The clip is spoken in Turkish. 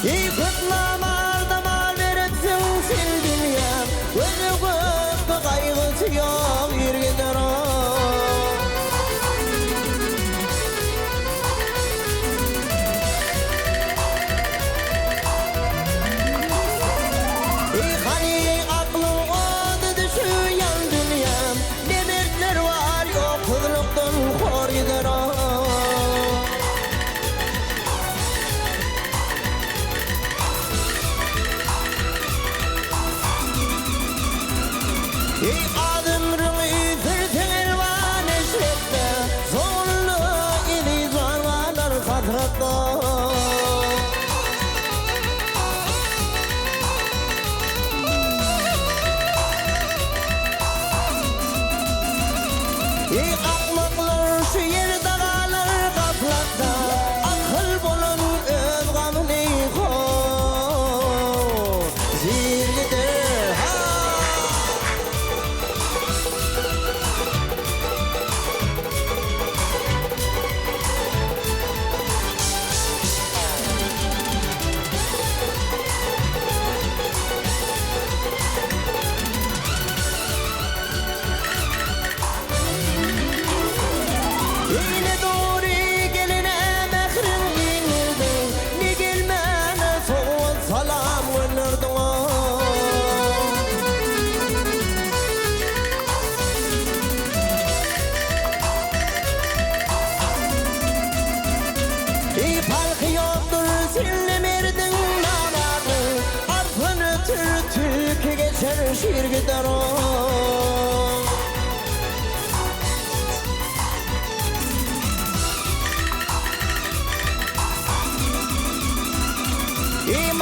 İyi kutlamarda mal veretsin sil dünya. Gözü köpü kaygısı yok bir gider o. İyi hani aklın oldu düşüyen dünyam. Demetler var yok kızlıktan kor gider o. İyi adımrın yitirtin elvan eşrekte. Sonlu ili zangalar kadrakta. İyi akmaklar şu yerde kalır kaplakta. Akıl bulun öz gamını koy. Zir gider ha. Yine doğru geline mehrim dinledin. Ne gelmene soğuk salam gönlerdin o. İyi farkı yoktur sinlemerdin nanadı. Arpın ötür türkü geçer şiir gider o. İyi